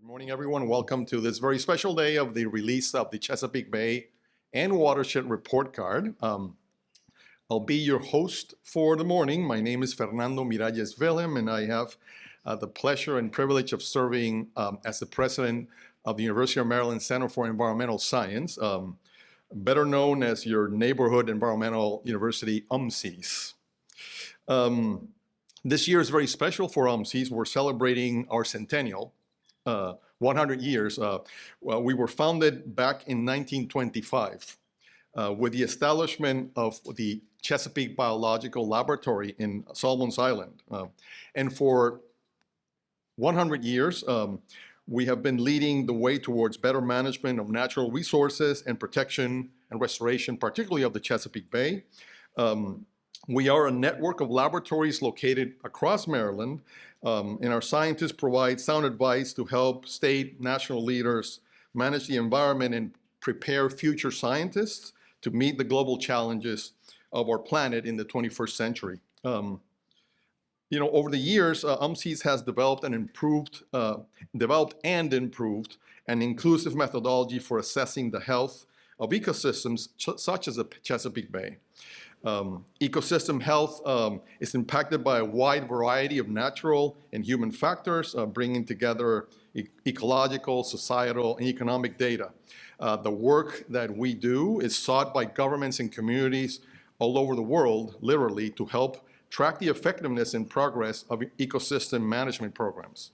Morning, everyone. Welcome to this very special day of the release of the Chesapeake Bay and Watershed Report Card. I'll be your host for the morning. My name is Fernando Miralles Velem, and I have the pleasure and privilege of serving as the president of the University of Maryland Center for Environmental Science, better known as your neighborhood environmental university, UMCES. This year is very special for UMCES. We're celebrating our centennial. 100 years. Well, we were founded back in 1925 with the establishment of the Chesapeake Biological Laboratory in Solomon's Island. And for 100 years, we have been leading the way towards better management of natural resources and protection and restoration, particularly of the Chesapeake Bay. We are a network of laboratories located across Maryland, and our scientists provide sound advice to help state national leaders manage the environment and prepare future scientists to meet the global challenges of our planet in the 21st century. Over the years, UMCES has developed and improved an inclusive methodology for assessing the health of ecosystems such as the Chesapeake Bay. Ecosystem health is impacted by a wide variety of natural and human factors, bringing together ecological, societal, and economic data. The work that we do is sought by governments and communities all over the world, literally, to help track the effectiveness and progress of ecosystem management programs.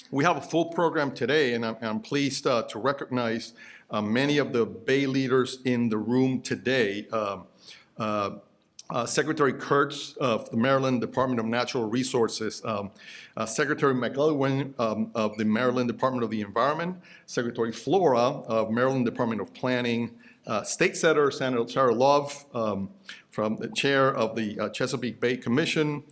We have a full program today, and I'm pleased to recognize many of the Bay leaders in the room today. Secretary Kurtz of the Maryland Department of Natural Resources, Secretary McElwain of the Maryland Department of the Environment, Secretary Flora of Maryland Department of Planning, State Senator Sarah Love from the chair of the Chesapeake Bay Commission.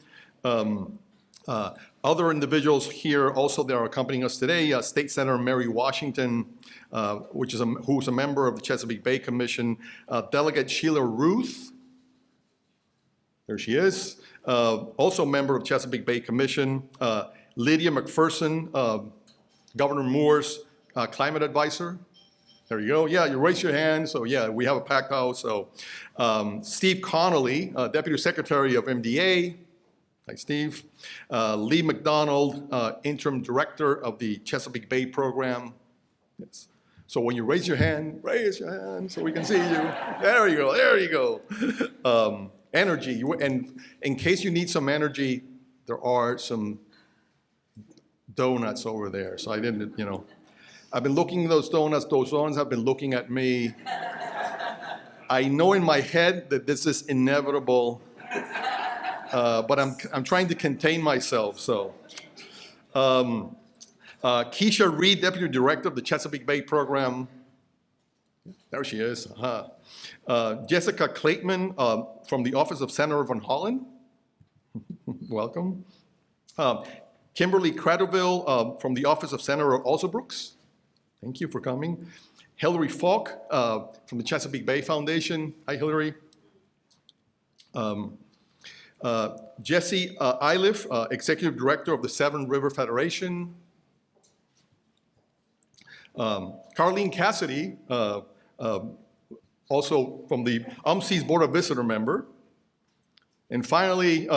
Other individuals here also that are accompanying us today, State Senator Mary Washington, who's a member of the Chesapeake Bay Commission, Delegate Sheila Ruth, there she is, also a member of Chesapeake Bay Commission, Lydia McPherson, Governor Moore's climate advisor. There you go. Yeah, you raise your hand. So yeah, we have a packed house. So Steve Connolly, Deputy Secretary of MDA. Hi, Steve. Lee McDonald, Interim Director of the Chesapeake Bay Program. Yes. So when you raise your hand so we can see you. There you go, there you go. Energy, and in case you need some energy, there are some donuts over there. So I didn't, I've been looking at those donuts have been looking at me. I know in my head that this is inevitable, but I'm trying to contain myself, so. Keisha Reed, Deputy Director of the Chesapeake Bay Program. There she is. Jessica Clateman from the Office of Senator Van Hollen. Welcome. Kimberly Cradoville from the Office of Senator Alsobrooks. Thank you for coming. Hillary Falk from the Chesapeake Bay Foundation. Hi, Hillary. Jesse Iliff, Executive Director of the Severn River Federation. Carlene Cassidy, also from the UMCES Board of Visitor member. And finally,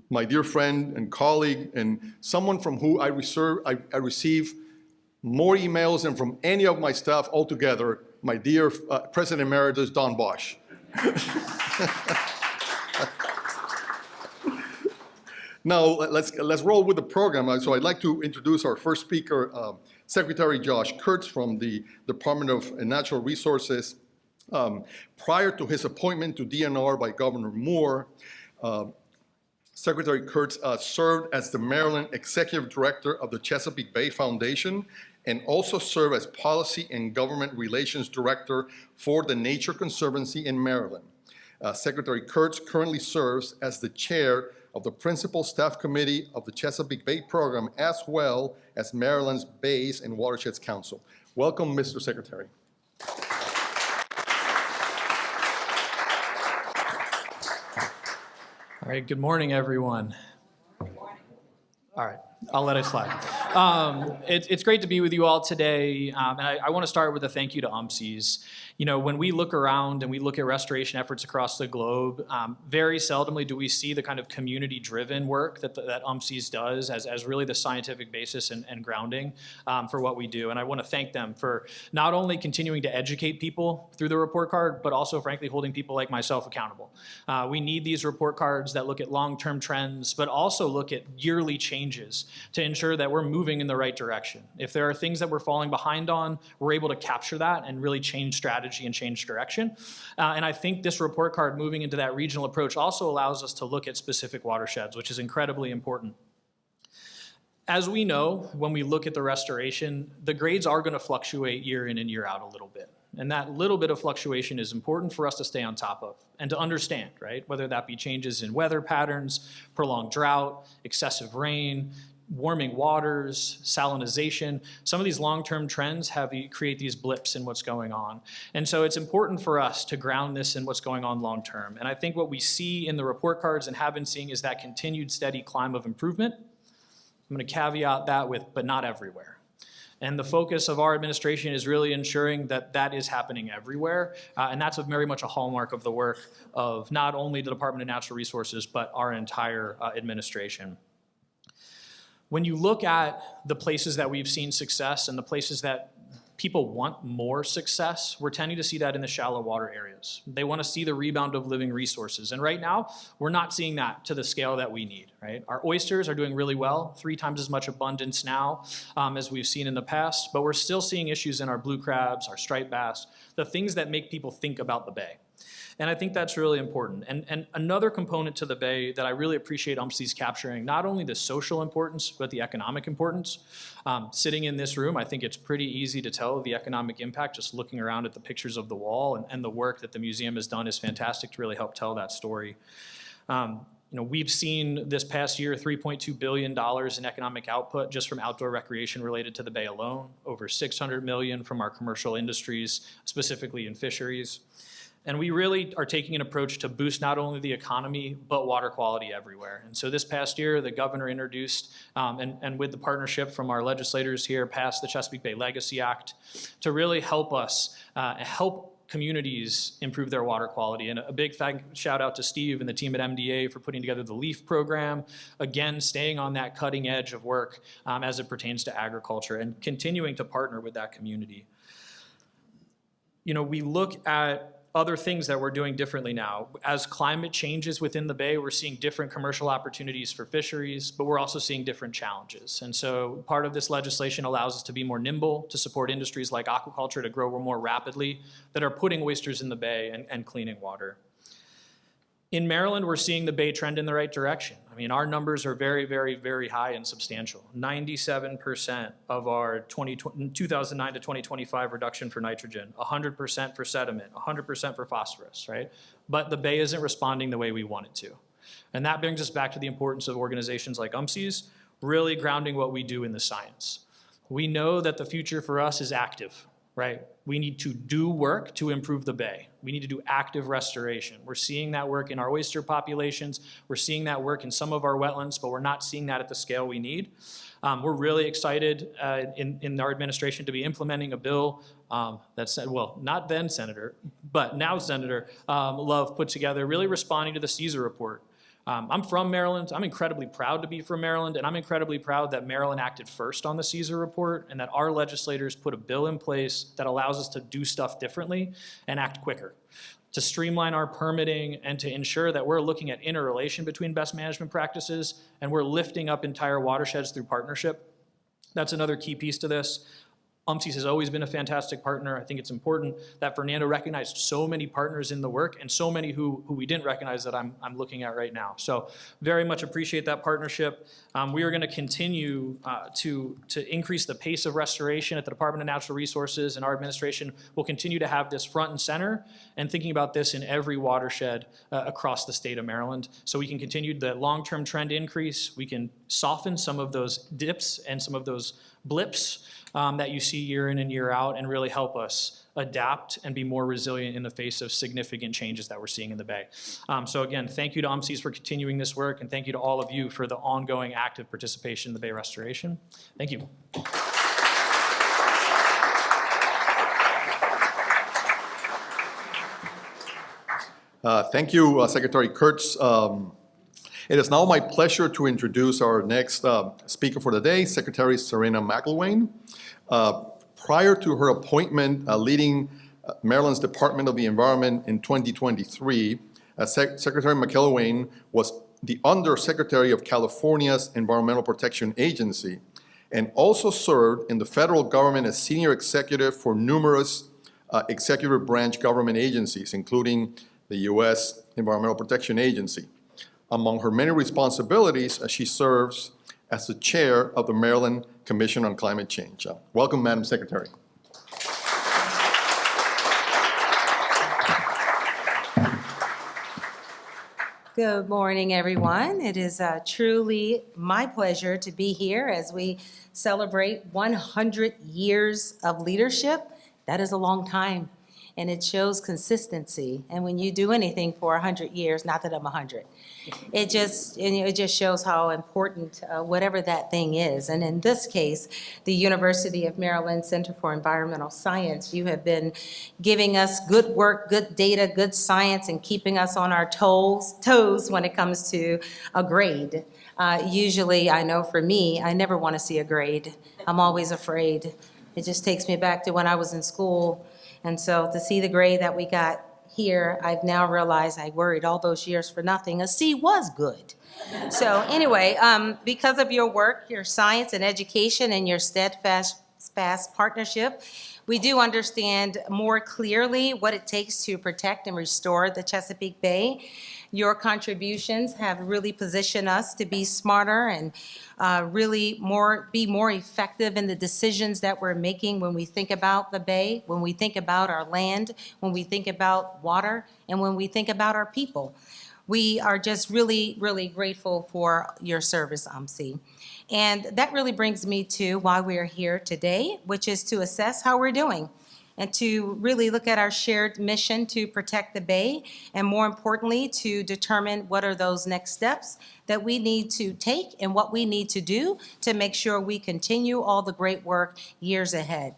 my dear friend and colleague and someone from who I receive more emails than from any of my staff altogether, my dear President Emeritus Don Bosch. Now, let's roll with the program. So I'd like to introduce our first speaker, Secretary Josh Kurtz from the Department of Natural Resources. Prior to his appointment to DNR by Governor Moore, Secretary Kurtz served as the Maryland Executive Director of the Chesapeake Bay Foundation and also served as Policy and Government Relations Director for the Nature Conservancy in Maryland. Secretary Kurtz currently serves as the chair of the Principal Staff Committee of the Chesapeake Bay Program, as well as Maryland's Bays and Watersheds Council. Welcome, Mr. Secretary. All right, good morning, everyone. Good morning. All right, I'll let it slide. It's great to be with you all today, and I want to start with a thank you to UMCES. You know, when we look around and we look at restoration efforts across the globe, very seldomly do we see the kind of community-driven work that UMCES does as really the scientific basis and grounding for what we do. And I want to thank them for not only continuing to educate people through the report card, but also, frankly, holding people like myself accountable. We need these report cards that look at long-term trends, but also look at yearly changes to ensure that we're moving in the right direction. If there are things that we're falling behind on, we're able to capture that and really change strategy and change direction. And I think this report card moving into that regional approach also allows us to look at specific watersheds, which is incredibly important. As we know, when we look at the restoration, the grades are going to fluctuate year in and year out a little bit. And that little bit of fluctuation is important for us to stay on top of and to understand, right? Whether that be changes in weather patterns, prolonged drought, excessive rain, warming waters, salinization. Some of these long-term trends create these blips in what's going on. And so it's important for us to ground this in what's going on long-term. And I think what we see in the report cards and have been seeing is that continued steady climb of improvement. I'm going to caveat that with, but not everywhere. And the focus of our administration is really ensuring that that is happening everywhere. And that's very much a hallmark of the work of not only the Department of Natural Resources, but our entire administration. When you look at the places that we've seen success and the places that people want more success, we're tending to see that in the shallow water areas. They want to see the rebound of living resources. And right now, we're not seeing that to the scale that we need, right? Our oysters are doing really well, 3 times as much abundance now as we've seen in the past, but we're still seeing issues in our blue crabs, our striped bass, the things that make people think about the bay. And I think that's really important. And another component to the bay that I really appreciate UMCES capturing, not only the social importance, but the economic importance. Sitting in this room, I think it's pretty easy to tell the economic impact just looking around at the pictures of the wall, and the work that the museum has done is fantastic to really help tell that story. You know, we've seen this past year $3.2 billion in economic output just from outdoor recreation related to the bay alone, over $600 million from our commercial industries, specifically in fisheries. And we really are taking an approach to boost not only the economy, but water quality everywhere. And so this past year, the governor introduced, and with the partnership from our legislators here, passed the Chesapeake Bay Legacy Act to really help us, help communities improve their water quality. And a big shout out to Steve and the team at MDA for putting together the LEAF program, again, staying on that cutting edge of work as it pertains to agriculture and continuing to partner with that community. You know, we look at other things that we're doing differently now. As climate changes within the bay, we're seeing different commercial opportunities for fisheries, but we're also seeing different challenges. And so part of this legislation allows us to be more nimble, to support industries like aquaculture to grow more rapidly, that are putting oysters in the bay and cleaning water. In Maryland, we're seeing the bay trend in the right direction. I mean, our numbers are very, very, very high and substantial. 97% of our 2009 to 2025 reduction for nitrogen, 100% for sediment, 100% for phosphorus, right? But the bay isn't responding the way we want it to. And that brings us back to the importance of organizations like UMCES, really grounding what we do in the science. We know that the future for us is active, right? We need to do work to improve the bay. We need to do active restoration. We're seeing that work in our oyster populations. We're seeing that work in some of our wetlands, but we're not seeing that at the scale we need. We're really excited in our administration to be implementing a bill that, well, not then Senator, but now Senator Love put together, really responding to the CESA report. I'm from Maryland. I'm incredibly proud to be from Maryland, and I'm incredibly proud that Maryland acted first on the CESA report and that our legislators put a bill in place that allows us to do stuff differently and act quicker, to streamline our permitting and to ensure that we're looking at interrelation between best management practices and we're lifting up entire watersheds through partnership. That's another key piece to this. UMCES has always been a fantastic partner. I think it's important that Fernando recognized so many partners in the work and so many who we didn't recognize that I'm looking at right now. So very much appreciate that partnership. We are going to continue to increase the pace of restoration at the Department of Natural Resources, and our administration will continue to have this front and center and thinking about this in every watershed across the state of Maryland. So we can continue the long-term trend increase. We can soften some of those dips and some of those blips that you see see year in and year out and really help us adapt and be more resilient in the face of significant changes that we're seeing in the Bay. So again, thank you to UMCES for continuing this work, and thank you to all of you for the ongoing active participation in the Bay restoration. Thank you. Thank you, Secretary Kurtz. It is now my pleasure to introduce our next speaker for the day, Secretary Serena McElwain. Prior to her appointment leading Maryland's Department of the Environment in 2023, Secretary McElwain was the Undersecretary of California's Environmental Protection Agency and also served in the federal government as senior executive for numerous executive branch government agencies, including the U.S. Environmental Protection Agency. Among her many responsibilities, she serves as the chair of the Maryland Commission on Climate Change. Welcome, Madam Secretary. Good morning, everyone. It is truly my pleasure to be here as we celebrate 100 years of leadership. That is a long time, and it shows consistency. And when you do anything for 100 years, not that I'm 100, it just shows how important whatever that thing is. And in this case, the University of Maryland Center for Environmental Science, you have been giving us good work, good data, good science, and keeping us on our toes when it comes to a grade. Usually, I know for me, I never want to see a grade. I'm always afraid. It just takes me back to when I was in school. And so to see the grade that we got here, I've now realized I worried all those years for nothing. A C was good. So anyway, because of your work, your science and education, and your steadfast partnership, we do understand more clearly what it takes to protect and restore the Chesapeake Bay. Your contributions have really positioned us to be smarter and be more effective in the decisions that we're making when we think about the Bay, when we think about our land, when we think about water, and when we think about our people. We are just really, really grateful for your service, UMCES. And that really brings me to why we're here today, which is to assess how we're doing and to really look at our shared mission to protect the Bay, and more importantly, to determine what are those next steps that we need to take and what we need to do to make sure we continue all the great work years ahead.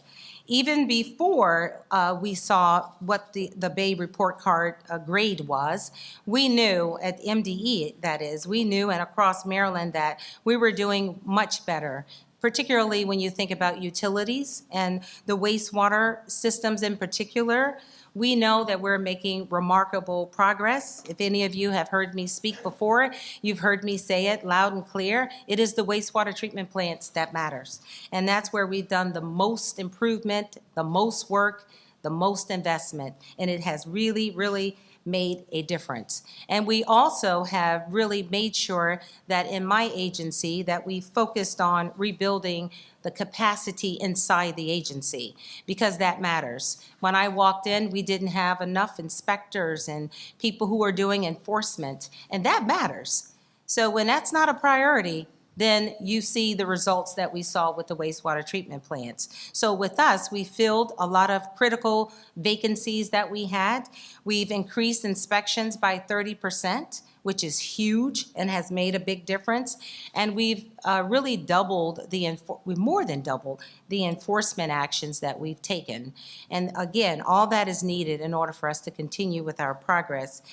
Even before we saw what the Bay report card grade was, we knew at MDE, that is, we knew and across Maryland that we were doing much better, particularly when you think about utilities and the wastewater systems in particular. We know that we're making remarkable progress. If any of you have heard me speak before, you've heard me say it loud and clear. It is the wastewater treatment plants that matters. And that's where we've done the most improvement, the most work, the most investment. And it has really, really made a difference. And we also have really made sure that in my agency that we focused on rebuilding the capacity inside the agency, because that matters. When I walked in, we didn't have enough inspectors and people who are doing enforcement, and that matters. So when that's not a priority, then you see the results that we saw with the wastewater treatment plants. So with us, we filled a lot of critical vacancies that we had. We've increased inspections by 30%, which is huge and has made a big difference. And we've really more than doubled the enforcement actions that we've taken. And again, all that is needed in order for us to continue with our progress.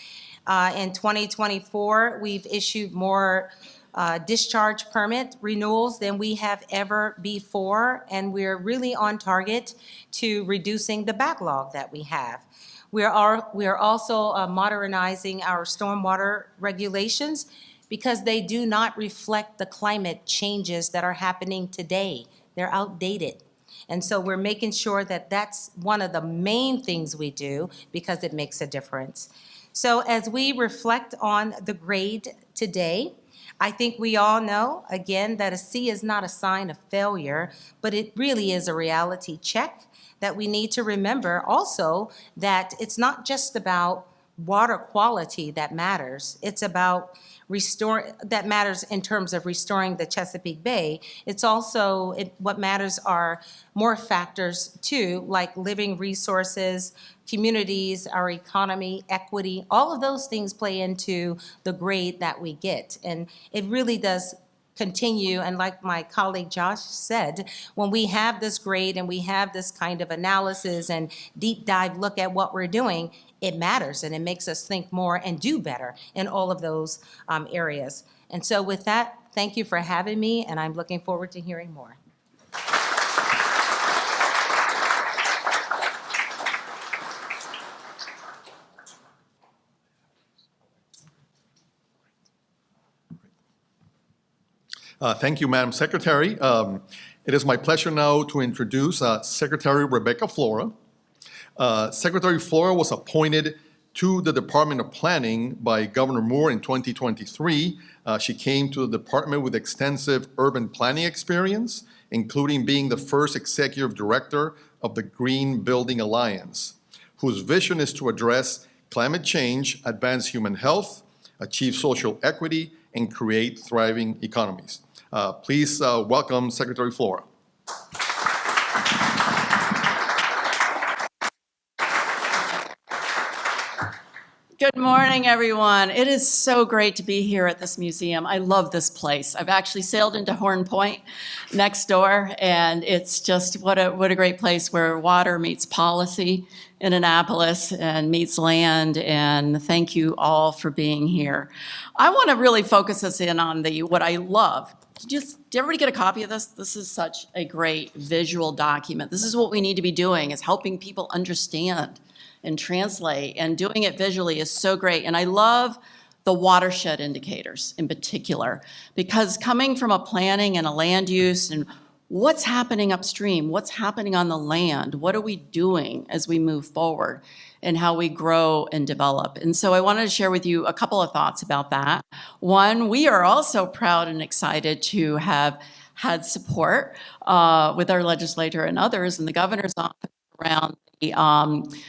In 2024, we've issued more discharge permit renewals than we have ever before, and we're really on target to reducing the backlog that we have. We are also modernizing our stormwater regulations because they do not reflect the climate changes that are happening today. They're outdated. And so we're making sure that that's one of the main things we do because it makes a difference. So as we reflect on the grade today, I think we all know, again, that a C is not a sign of failure, but it really is a reality check that we need to remember also that it's not just about water quality that matters. It's about that matters in terms of restoring the Chesapeake Bay. It's also, what matters are more factors too, like living resources, communities, our economy, equity, all of those things play into the grade that we get. And it really does continue, and like my colleague Josh said, when we have this grade and we have this kind of analysis and deep dive look at what we're doing, it matters and it makes us think more and do better in all of those areas. And so with that, thank you for having me, and I'm looking forward to hearing more. Thank you, Madam Secretary. It is my pleasure now to introduce Secretary Rebecca Flora. Secretary Flora was appointed to the Department of Planning by Governor Moore in 2023. She came to the department with extensive urban planning experience, including being the first executive director of the Green Building Alliance, whose vision is to address climate change, advance human health, achieve social equity, and create thriving economies. Please welcome Secretary Flora. Good morning, everyone. It is so great to be here at this museum. I love this place. I've actually sailed into Horn Point next door, and it's just what a great place where water meets policy in Annapolis and meets land, and thank you all for being here. I want to really focus us in on what I love. Did everybody get a copy of this? This is such a great visual document. This is what we need to be doing, is helping people understand and translate, and doing it visually is so great. And I love the watershed indicators in particular, because coming from a planning and a land use and what's happening upstream, what's happening on the land, what are we doing as we move forward, and how we grow and develop. And so I wanted to share with you a couple of thoughts about that. One, we are also proud and excited to have had support with our legislator and others in the governor's office around the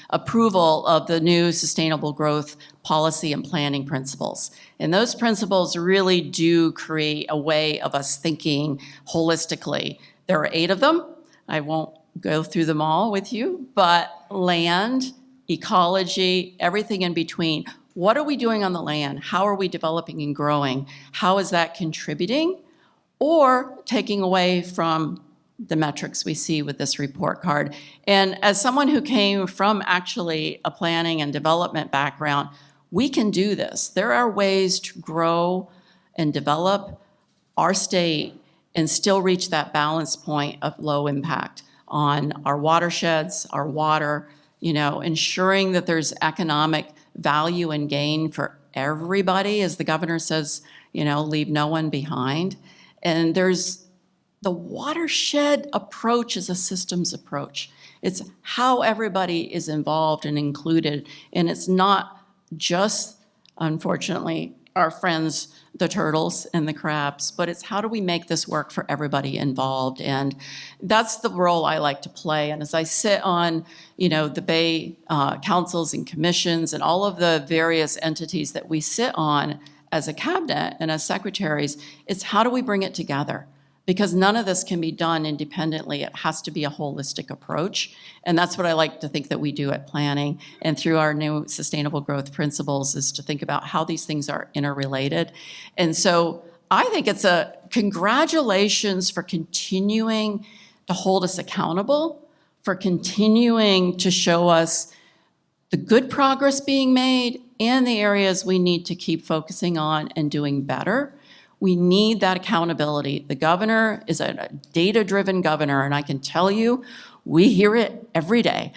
approval of the new sustainable growth policy and planning principles. And those principles really do create a way of us thinking holistically. There are 8 of them. I won't go through them all with you, but land, ecology, everything in between. What are we doing on the land? How are we developing and growing? How is that contributing or taking away from the metrics we see with this report card? And as someone who came from actually a planning and development background, we can do this. There are ways to grow and develop our state and still reach that balance point of low impact on our watersheds, our water, ensuring that there's economic value and gain for everybody, as the governor says, leave no one behind. And the watershed approach is a systems approach. It's how everybody is involved and included. And it's not just, unfortunately, our friends, the turtles and the crabs, but it's how do we make this work for everybody involved? And that's the role I like to play. And as I sit on, the Bay councils and commissions and all of the various entities that we sit on as a cabinet and as secretaries, it's how do we bring it together? Because none of this can be done independently. It has to be a holistic approach. And that's what I like to think that we do at planning and through our new sustainable growth principles, is to think about how these things are interrelated. And so I think it's a congratulations for continuing to hold us accountable, for continuing to show us the good progress being made and the areas we need to keep focusing on and doing better. We need that accountability. The governor is a data-driven governor, and I can tell you, we hear it every day.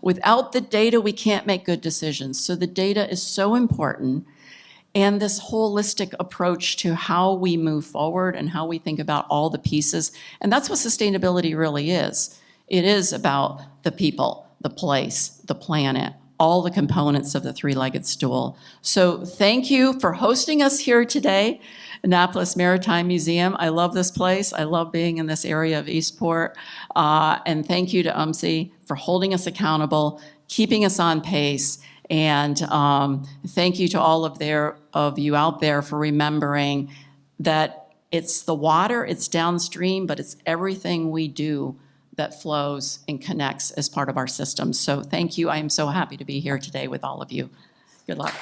Without the data, we can't make good decisions. So the data is so important, and this holistic approach to how we move forward and how we think about all the pieces. And that's what sustainability really is. It is about the people, the place, the planet, all the components of the three-legged stool. So thank you for hosting us here today, Annapolis Maritime Museum. I love this place. I love being in this area of Eastport. And thank you to UMCES for holding us accountable, keeping us on pace, And thank you to all of you out there for remembering that it's the water, it's downstream, but it's everything we do that flows and connects as part of our system. So thank you. I am so happy to be here today with all of you. Good luck.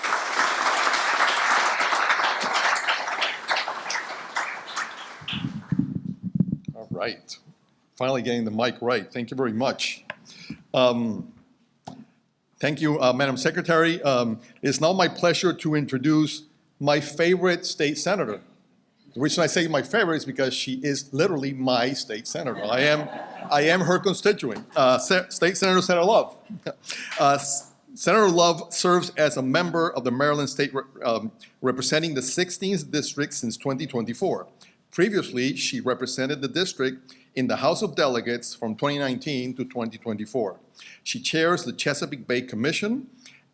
All right. Finally getting the mic right. Thank you very much. Thank you, Madam Secretary. It is now my pleasure to introduce my favorite state senator. The reason I say my favorite is because she is literally my state senator. I am her constituent, State Senator Senator Love. Senator Love serves as a member of the Maryland State representing the 16th District since 2024. Previously, she represented the district in the House of Delegates from 2019 to 2024. She chairs the Chesapeake Bay Commission,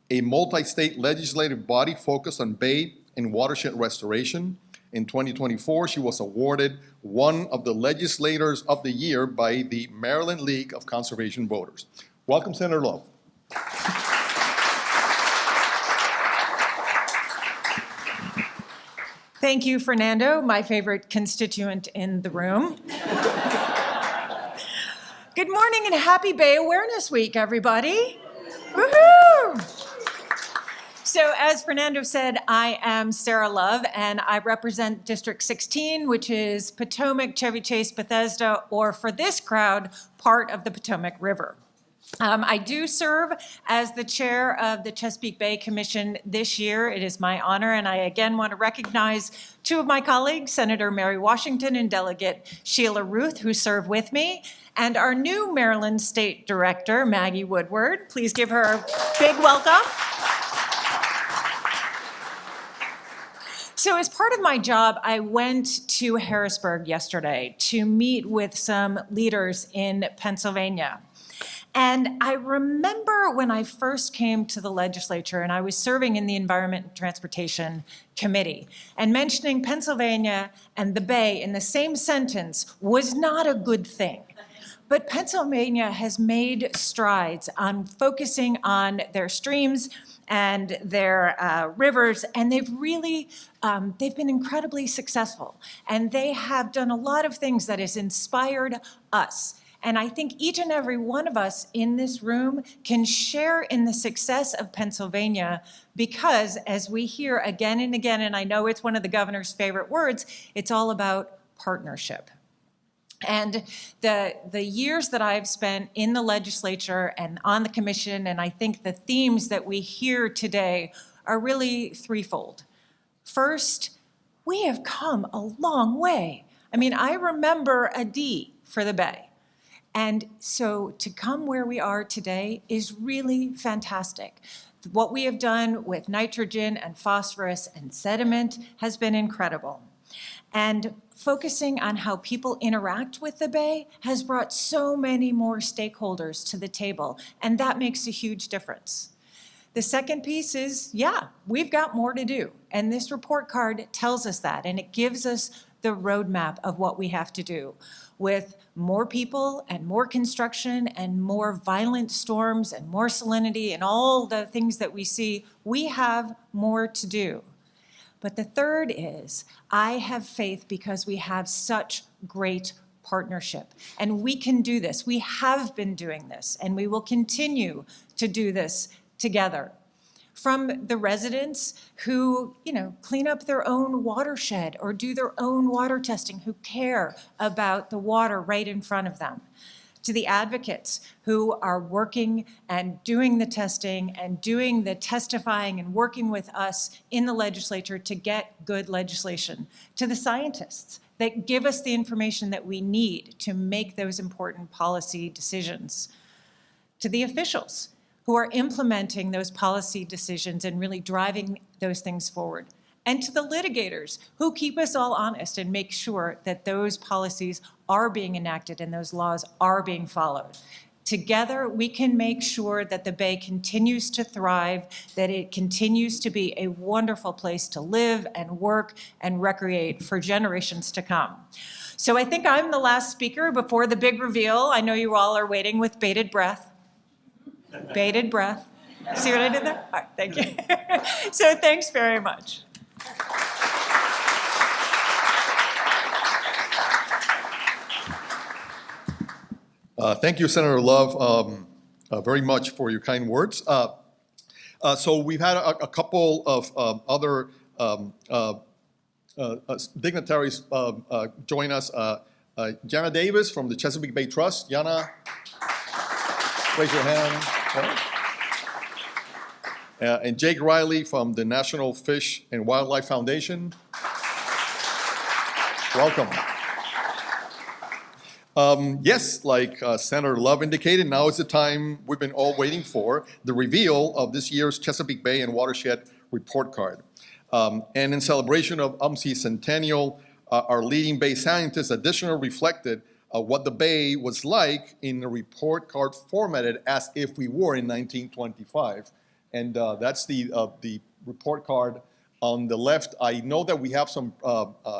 a multi-state legislative body focused on bay and watershed restoration. In 2024, she was awarded one of the Legislators of the Year by the Maryland League of Conservation Voters. Welcome, Senator Love. Thank you, Fernando, my favorite constituent in the room. Good morning and happy Bay Awareness Week, everybody. Woohoo! So as Fernando said, I am Sarah Love, and I represent District 16, which is Potomac, Chevy Chase, Bethesda, or for this crowd, part of the Potomac River. I do serve as the chair of the Chesapeake Bay Commission this year. It is my honor, and I again want to recognize two of my colleagues, Senator Mary Washington and Delegate Sheila Ruth, who serve with me, and our new Maryland State Director, Maggie Woodward. Please give her a big welcome. So as part of my job, I went to Harrisburg yesterday to meet with some leaders in Pennsylvania. And I remember when I first came to the legislature and I was serving in the Environment and Transportation Committee, and mentioning Pennsylvania and the Bay in the same sentence was not a good thing. But Pennsylvania has made strides on focusing on their streams and their rivers, and they've been incredibly successful. And they have done a lot of things that has inspired us. And I think each and every one of us in this room can share in the success of Pennsylvania because, as we hear again and again, and I know it's one of the governor's favorite words, it's all about partnership. And the years that I've spent in the legislature and on the commission, and I think the themes that we hear today are really threefold. First, we have come a long way. I mean, I remember a D for the Bay. And so to come where we are today is really fantastic. What we have done with nitrogen and phosphorus and sediment has been incredible. And focusing on how people interact with the Bay has brought so many more stakeholders to the table, and that makes a huge difference. The second piece is, yeah, we've got more to do, and this report card tells us that, and it gives us the roadmap of what we have to do. With more people and more construction and more violent storms and more salinity and all the things that we see, we have more to do. But the third is, I have faith because we have such great partnership. And we can do this. We have been doing this, and we will continue to do this together. From the residents who, clean up their own watershed or do their own water testing, who care about the water right in front of them, to the advocates who are working and doing the testing and doing the testifying and working with us in the legislature to get good legislation, to the scientists that give us the information that we need to make those important policy decisions, to the officials who are implementing those policy decisions and really driving those things forward, and to the litigators who keep us all honest and make sure that those policies are being enacted and those laws are being followed. Together, we can make sure that the Bay continues to thrive, that it continues to be a wonderful place to live and work and recreate for generations to come. So I think I'm the last speaker before the big reveal. I know you all are waiting with bated breath. Bated breath. See what I did there? All right, thank you. So thanks very much. Thank you, Senator Love, very much for your kind words. So we've had a couple of other dignitaries join us. Jana Davis from the Chesapeake Bay Trust. Jana, raise your hand. And Jake Riley from the National Fish and Wildlife Foundation. Welcome. Yes, like Senator Love indicated, now is the time we've been all waiting for, the reveal of this year's Chesapeake Bay and Watershed report card. And in celebration of UMCES Centennial, our leading Bay scientists additionally reflected what the Bay was like in a report card formatted as if we were in 1925. And that's the report card on the left. I know that we have some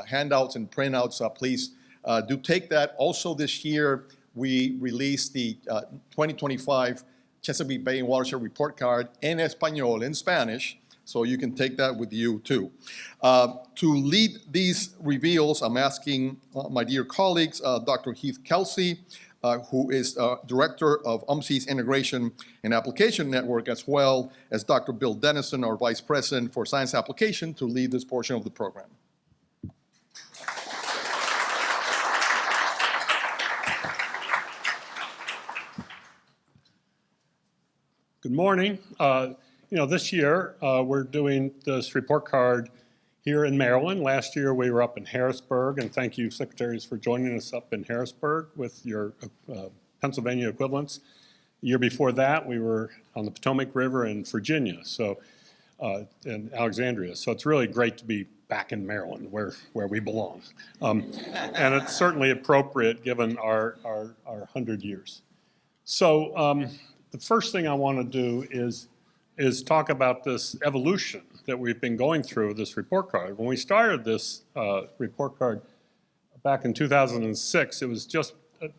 handouts and printouts. Please do take that. Also this year, we released the 2025 Chesapeake Bay and Watershed report card in Espanol, in Spanish, so you can take that with you too. To lead these reveals, I'm asking my dear colleagues, Dr. Heath Kelsey, who is Director of UMCES Integration and Application Network, as well as Dr. Bill Dennison, our Vice President for Science Application, to lead this portion of the program. Good morning. This year we're doing this report card here in Maryland. Last year we were up in Harrisburg, and thank you, secretaries, for joining us up in Harrisburg with your Pennsylvania equivalents. The year before that we were on the Potomac River in Virginia, in Alexandria. So it's really great to be back in Maryland, where we belong, and it's certainly appropriate given our 100 years. So. The first thing I want to do is talk about this evolution that we've been going through, this report card. When we started this report card back in 2006, it was just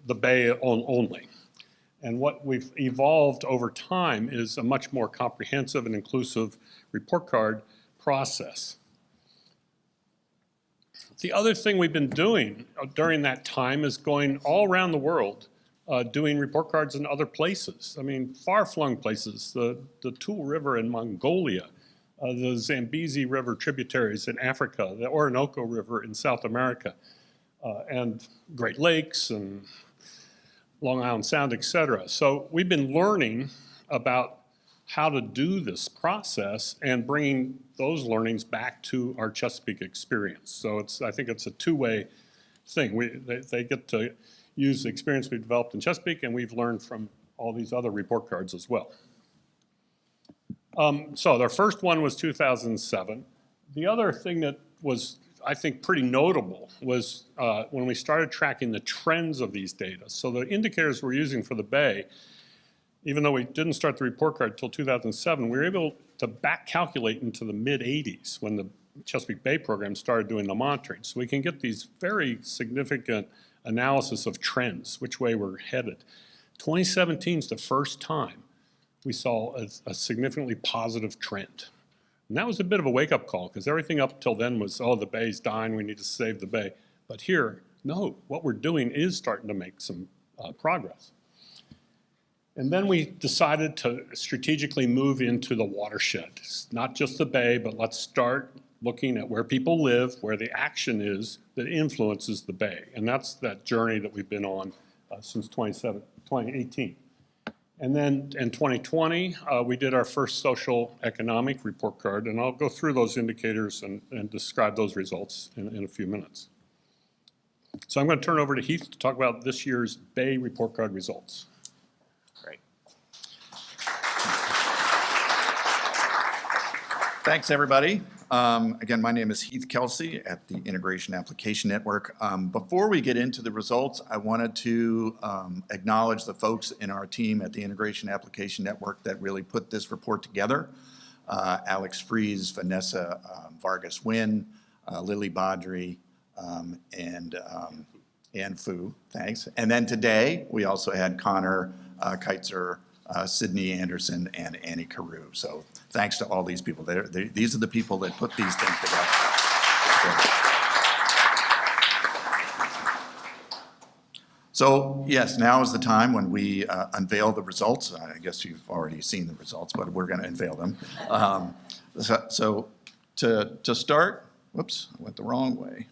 the Bay only. And what we've evolved over time is a much more comprehensive and inclusive report card process. The other thing we've been doing during that time is going all around the world doing report cards in other places. I mean, far-flung places, the Tool River in Mongolia, the Zambezi River tributaries in Africa, the Orinoco River in South America, and Great Lakes and Long Island Sound, et cetera. So we've been learning about how to do this process and bringing those learnings back to our Chesapeake experience. So I think it's a two-way thing. They get to use the experience we've developed in Chesapeake, and we've learned from all these other report cards as well. So their first one was 2007. The other thing that was, I think, pretty notable was when we started tracking the trends of these data. So the indicators we're using for the Bay, even though we didn't start the report card until 2007, we were able to back calculate into the mid-'80s when the Chesapeake Bay program started doing the monitoring. So we can get these very significant analysis of trends, which way we're headed. 2017 is the first time we saw a significantly positive trend. And that was a bit of a wake-up call, because everything up till then was, oh, the Bay's dying, we need to save the Bay. But here, no, what we're doing is starting to make some progress. And then we decided to strategically move into the watershed. It's not just the Bay, but let's start looking at where people live, where the action is that influences the Bay. And that's that journey that we've been on since 2018. And then in 2020, we did our first social economic report card, and I'll go through those indicators and describe those results in a few minutes. So I'm going to turn over to Heath to talk about this year's Bay report card results. Great. Thanks, everybody. Again, my name is Heath Kelsey at the Integration Application Network. Before we get into the results, I wanted to acknowledge the folks in our team at the Integration Application Network that really put this report together. Alex Fries, Vanessa Vargas-Wynn, Lily Baudry, and Fu, thanks. And then today, we also had Connor Keitzer Sydney Anderson, and Annie Carew. So thanks to all these people. These are the people that put these things together. So yes, now is the time when we unveil the results. I guess you've already seen the results, but we're going to unveil them. So to start, whoops, I went the wrong way.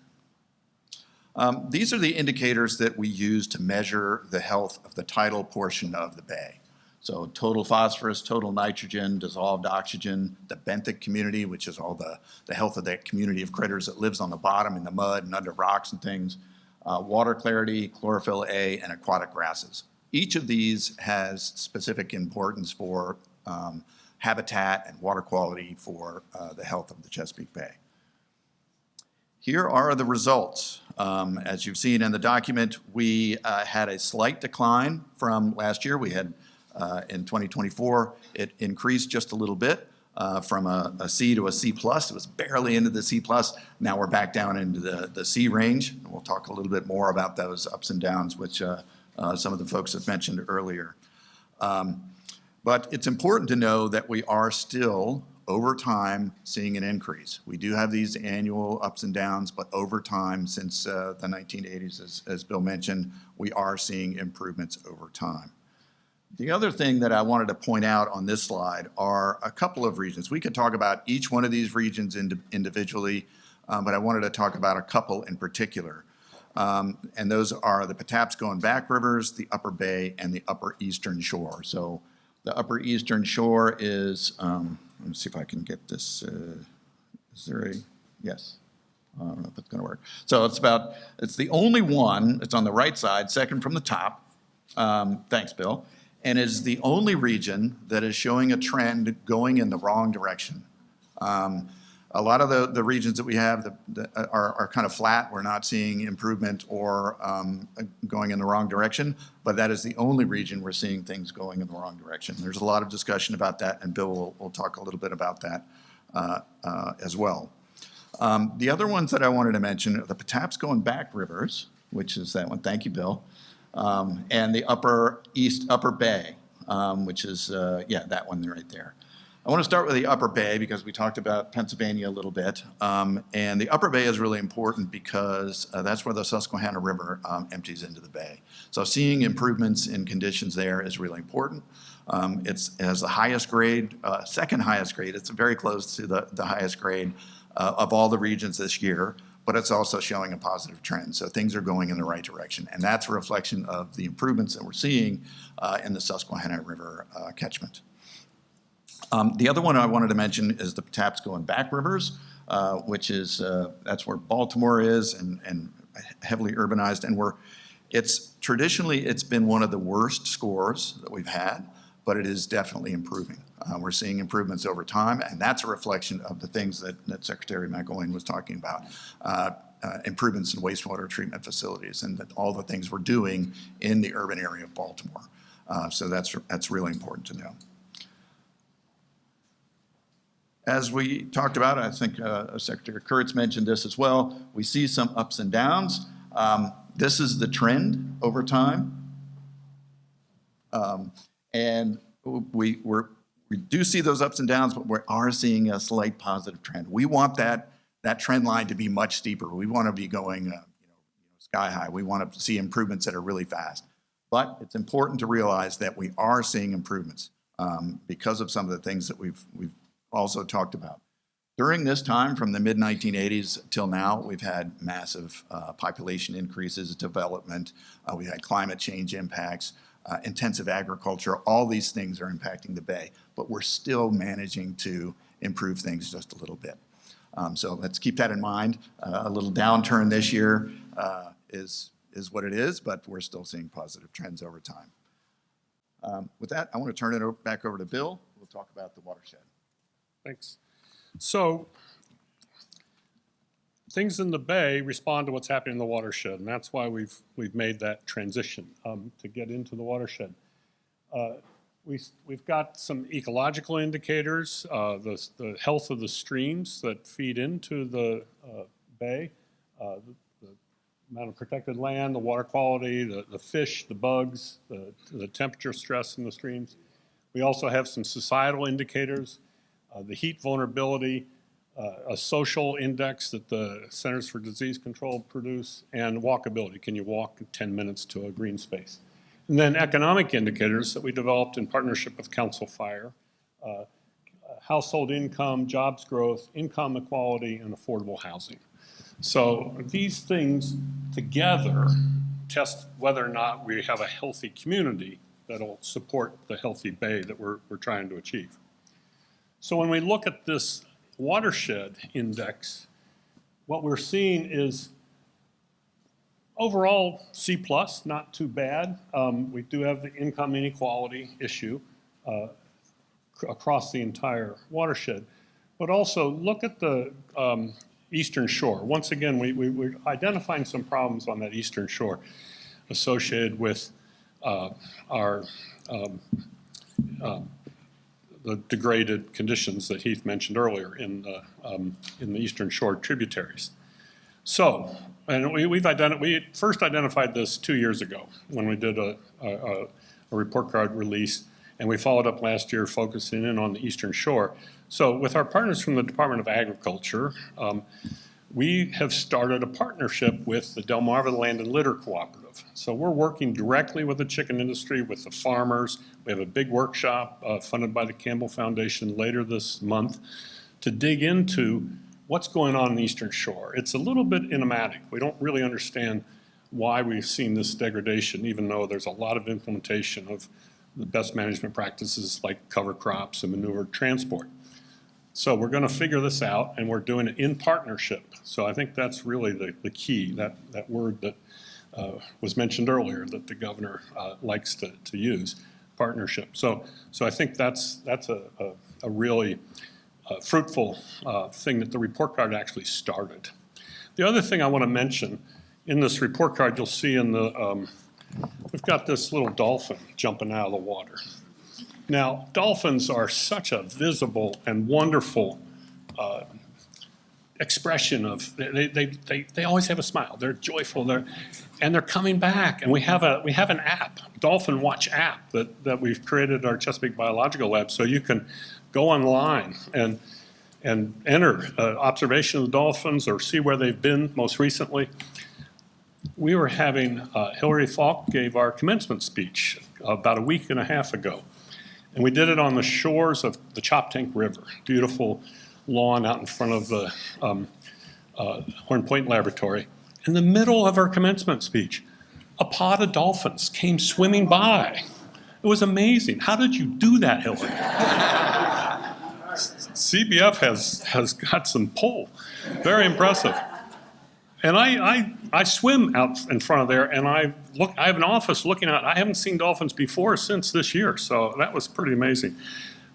These are the indicators that we use to measure the health of the tidal portion of the bay. So total phosphorus, total nitrogen, dissolved oxygen, the benthic community, which is all the health of that community of critters that lives on the bottom in the mud and under rocks and things, water clarity, chlorophyll A, and aquatic grasses. Each of these has specific importance for habitat and water quality for the health of the Chesapeake Bay. Here are the results. As you've seen in the document, we had a slight decline from last year. We had, in 2024, it increased just a little bit from a C to a C+. It was barely into the C+. Now we're back down into the C range. And we'll talk a little bit more about those ups and downs, which some of the folks have mentioned earlier. But it's important to know that we are still, over time, seeing an increase. We do have these annual ups and downs, but over time, since the 1980s, as Bill mentioned, we are seeing improvements over time. The other thing that I wanted to point out on this slide are a couple of regions. We could talk about each one of these regions individually, but I wanted to talk about a couple in particular. And those are the Patapsco and Back Rivers, the Upper Bay, and the Upper Eastern Shore. So the Upper Eastern Shore is, let me see if I can get this, is there a, yes. I don't know if it's going to work. So it's the only one, it's on the right side, second from the top. Thanks, Bill. And is the only region that is showing a trend going in the wrong direction. A lot of the regions that we have are kind of flat. We're not seeing improvement or going in the wrong direction, but that is the only region we're seeing things going in the wrong direction. There's a lot of discussion about that, and Bill will talk a little bit about that as well. The other ones that I wanted to mention are the Patapsco and Back Rivers, which is that one. Thank you, Bill. And the Upper Bay, which is, that one right there. I want to start with the Upper Bay because we talked about Pennsylvania a little bit. And the Upper Bay is really important because that's where the Susquehanna River empties into the bay. So seeing improvements in conditions there is really important. It has the highest grade, second highest grade. It's very close to the highest grade of all the regions this year, but it's also showing a positive trend. So things are going in the right direction. And that's a reflection of the improvements that we're seeing in the Susquehanna River catchment. The other one I wanted to mention is the Patapsco and Back Rivers, which is, that's where Baltimore is and heavily urbanized. And traditionally, it's been one of the worst scores that we've had, but it is definitely improving. We're seeing improvements over time, and that's a reflection of the things that Secretary McElwain was talking about, improvements in wastewater treatment facilities and all the things we're doing in the urban area of Baltimore. So that's really important to know. As we talked about, I think Secretary Kurtz mentioned this as well, we see some ups and downs. This is the trend over time. And we do see those ups and downs, but we are seeing a slight positive trend. We want that trend line to be much steeper. We want to be going sky high. We want to see improvements that are really fast. But it's important to realize that we are seeing improvements because of some of the things that we've also talked about. During this time, from the mid-1980s till now, we've had massive population increases, development, we had climate change impacts, intensive agriculture. All these things are impacting the bay, but we're still managing to improve things just a little bit. So let's keep that in mind. A little downturn this year is what it is, but we're still seeing positive trends over time. With that, I want to turn it back over to Bill. We'll talk about the watershed. Thanks. So things in the bay respond to what's happening in the watershed, and that's why we've made that transition to get into the watershed. We've got some ecological indicators, the health of the streams that feed into the bay, the amount of protected land, the water quality, the fish, the bugs, the temperature stress in the streams. We also have some societal indicators, the heat vulnerability, a social index that the Centers for Disease Control produce, and walkability. Can you walk 10 minutes to a green space? And then economic indicators that we developed in partnership with Council Fire, household income, jobs growth, income equality, and affordable housing. So these things together test whether or not we have a healthy community that'll support the healthy bay that we're trying to achieve. So when we look at this watershed index, what we're seeing is overall C+, not too bad. We do have the income inequality issue across the entire watershed. But also look at the eastern shore. Once again, we're identifying some problems on that eastern shore associated with the degraded conditions that Heath mentioned earlier in the eastern shore tributaries. So, and we first identified this 2 years ago when we did a report card release, and we followed up last year focusing in on the eastern shore. So with our partners from the Department of Agriculture, we have started a partnership with the Delmarva Land and Litter Cooperative. So we're working directly with the chicken industry, with the farmers. We have a big workshop funded by the Campbell Foundation later this month to dig into what's going on in the eastern shore. It's a little bit enigmatic. We don't really understand why we've seen this degradation, even though there's a lot of implementation of the best management practices like cover crops and manure transport. So we're going to figure this out, and we're doing it in partnership. So I think that's really the key, that word that was mentioned earlier that the governor likes to use, partnership. So I think that's a really fruitful thing that the report card actually started. The other thing I want to mention, in this report card you'll see in the, we've got this little dolphin jumping out of the water. Now, dolphins are such a visible and wonderful expression of, they always have a smile. They're joyful, and they're coming back. And we have an app, Dolphin Watch app that we've created at our Chesapeake Biological Lab, so you can go online and enter observation of the dolphins or see where they've been most recently. We were having, Hillary Falk gave our commencement speech about a week and a half ago. And we did it on the shores of the Choptank River, beautiful lawn out in front of the Horn Point Laboratory. In the middle of our commencement speech, a pod of dolphins came swimming by. It was amazing. How did you do that, Hillary? CBF has got some pull. Very impressive. And I swim out in front of there, and I have an office looking out. I haven't seen dolphins before since this year, so that was pretty amazing.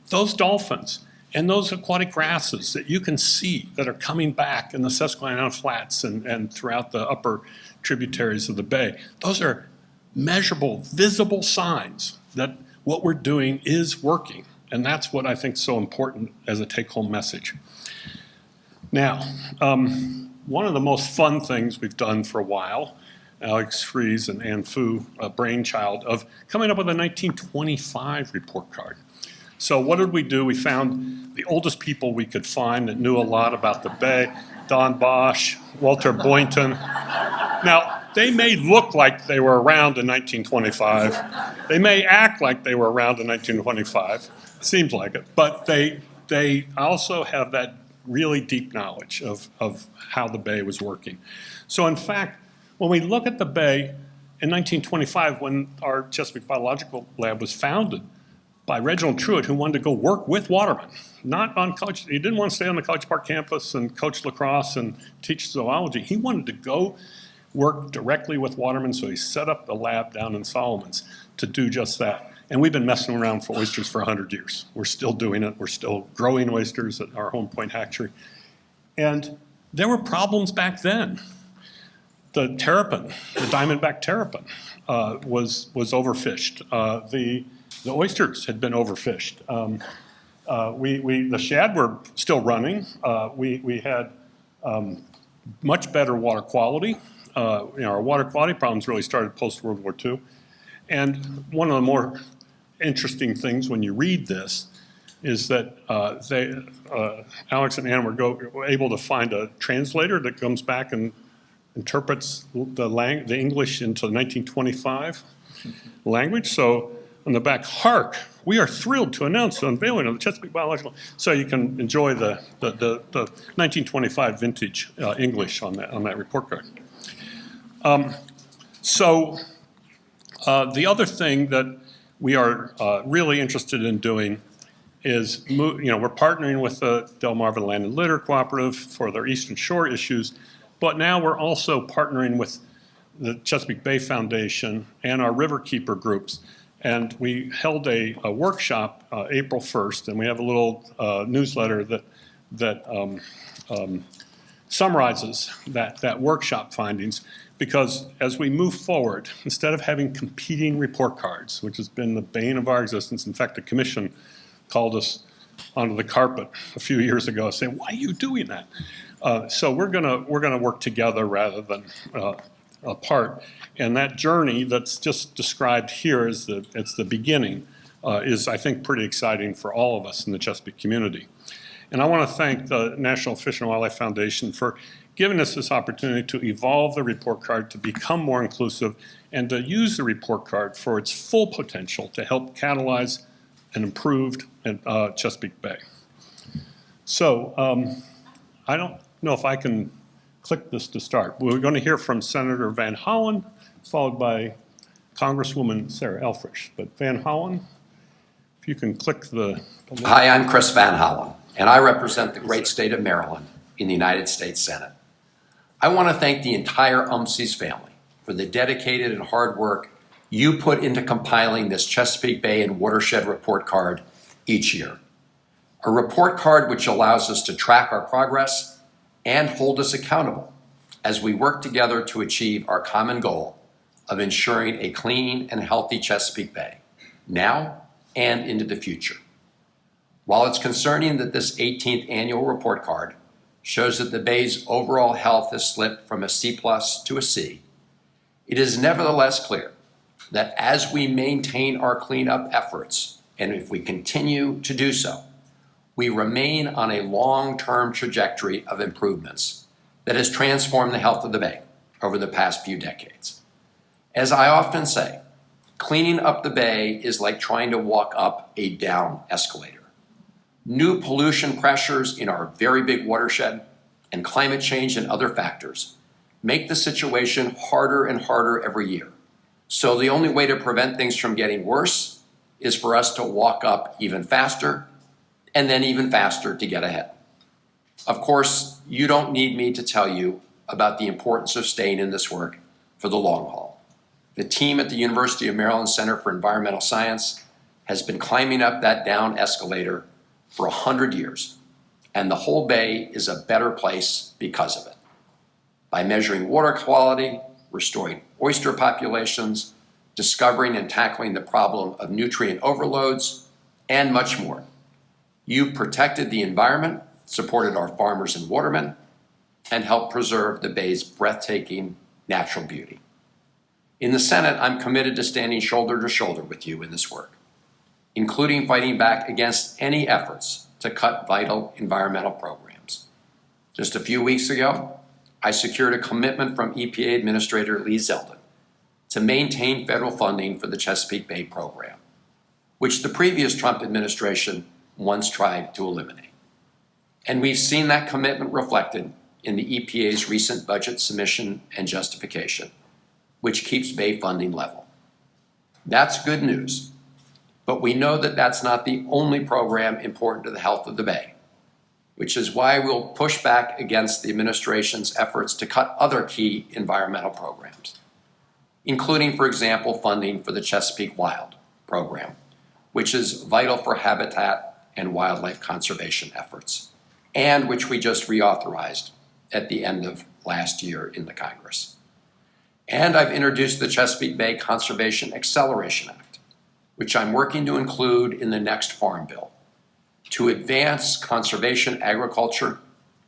Those dolphins and those aquatic grasses that you can see that are coming back in the Susquehanna Flats and throughout the upper tributaries of the bay, those are measurable, visible signs that what we're doing is working. And that's what I think is so important as a take-home message. Now, one of the most fun things we've done for a while, Alex Fries and Ann Fu, a brainchild of coming up with a 1925 report card. So what did we do? We found the oldest people we could find that knew a lot about the bay, Don Bosch, Walter Boynton. Now, they may look like they were around in 1925. They may act like they were around in 1925. Seems like it. But they also have that really deep knowledge of how the bay was working. So in fact, when we look at the bay in 1925, when our Chesapeake Biological Lab was founded by Reginald Truitt, who wanted to go work with Waterman, not on college, he didn't want to stay on the College Park campus and coach lacrosse and teach zoology. He wanted to go work directly with Waterman, so he set up the lab down in Solomons to do just that. And we've been messing around for oysters for 100 years. We're still doing it. We're still growing oysters at our Home Point hatchery. And there were problems back then. The terrapin, the diamondback terrapin, was overfished. The oysters had been overfished. The shad were still running. We had much better water quality. Our water quality problems really started post-World War II. And one of the more interesting things when you read this is that Alex and Anna were able to find a translator that comes back and interprets the English into 1925 language. So on the back, hark, we are thrilled to announce the unveiling of the Chesapeake Biological. So you can enjoy the 1925 vintage English on that report card. The other thing that we are really interested in doing is, we're partnering with the Delmarva Land and Litter Cooperative for their Eastern Shore issues, but now we're also partnering with the Chesapeake Bay Foundation and our Riverkeeper groups. And we held a workshop April 1st, and we have a little newsletter that summarizes that workshop findings, because as we move forward, instead of having competing report cards, which has been the bane of our existence, in fact, the commission called us onto the carpet a few years ago saying, why are you doing that? So we're gonna work together rather than apart. And that journey that's just described here is it's the beginning, is I think pretty exciting for all of us in the Chesapeake community. And I want to thank the National Fish and Wildlife Foundation for giving us this opportunity to evolve the report card to become more inclusive and to use the report card for its full potential to help catalyze an improved Chesapeake Bay. So I don't know if I can click this to start. We're going to hear from Senator Van Hollen, followed by Congresswoman Sarah Elfrich. But Van Hollen, if you can click the link. Hi, I'm Chris Van Hollen, and I represent the great state of Maryland in the United States Senate. I want to thank the entire UMCES family for the dedicated and hard work you put into compiling this Chesapeake Bay and Watershed report card each year. A report card which allows us to track our progress and hold us accountable as we work together to achieve our common goal of ensuring a clean and healthy Chesapeake Bay, now and into the future. While it's concerning that this 18th annual report card shows that the Bay's overall health has slipped from a C+ to a C, it is nevertheless clear that as we maintain our cleanup efforts, and if we continue to do so, we remain on a long-term trajectory of improvements that has transformed the health of the Bay over the past few decades. As I often say, cleaning up the Bay is like trying to walk up a down escalator. New pollution pressures in our very big watershed and climate change and other factors make the situation harder and harder every year. So the only way to prevent things from getting worse is for us to walk up even faster and then even faster to get ahead. Of course, you don't need me to tell you about the importance of staying in this work for the long haul. The team at the University of Maryland Center for Environmental Science has been climbing up that down escalator for 100 years, and the whole Bay is a better place because of it. By measuring water quality, restoring oyster populations, discovering and tackling the problem of nutrient overloads, and much more. You protected the environment, supported our farmers and watermen, and helped preserve the Bay's breathtaking natural beauty. In the Senate, I'm committed to standing shoulder to shoulder with you in this work, including fighting back against any efforts to cut vital environmental programs. Just a few weeks ago, I secured a commitment from EPA Administrator Lee Zeldin to maintain federal funding for the Chesapeake Bay program, which the previous Trump administration once tried to eliminate. And we've seen that commitment reflected in the EPA's recent budget submission and justification, which keeps Bay funding level. That's good news. But we know that that's not the only program important to the health of the Bay, which is why we'll push back against the administration's efforts to cut other key environmental programs, including, for example, funding for the Chesapeake Wild program, which is vital for habitat and wildlife conservation efforts, and which we just reauthorized at the end of last year in the Congress. And I've introduced the Chesapeake Bay Conservation Acceleration Act, which I'm working to include in the next Farm Bill, to advance conservation agriculture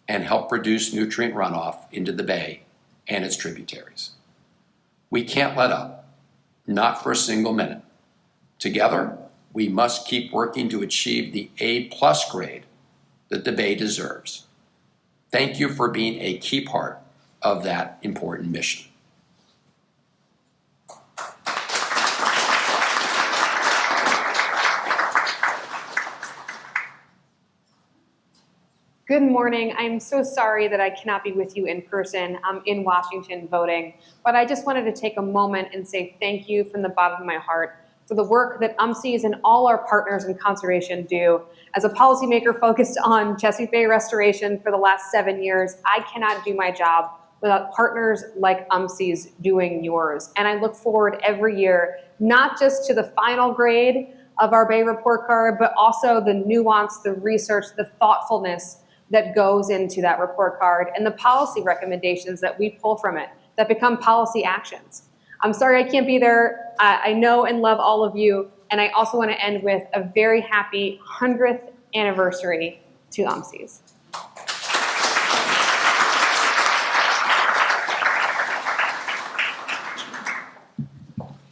and help reduce nutrient runoff into the Bay and its tributaries. We can't let up, not for a single minute. Together, we must keep working to achieve the A+ grade that the Bay deserves. Thank you for being a key part of that important mission. Good morning. I'm so sorry that I cannot be with you in person. I'm in Washington voting, but I just wanted to take a moment and say thank you from the bottom of my heart for the work that UMCES and all our partners in conservation do. As a policymaker focused on Chesapeake Bay restoration for the last 7 years, I cannot do my job without partners like UMCES doing yours. And I look forward every year, not just to the final grade of our Bay report card, but also the nuance, the research, the thoughtfulness that goes into that report card and the policy recommendations that we pull from it that become policy actions. I'm sorry I can't be there. I know and love all of you. And I also want to end with a very happy 100th anniversary to UMCES.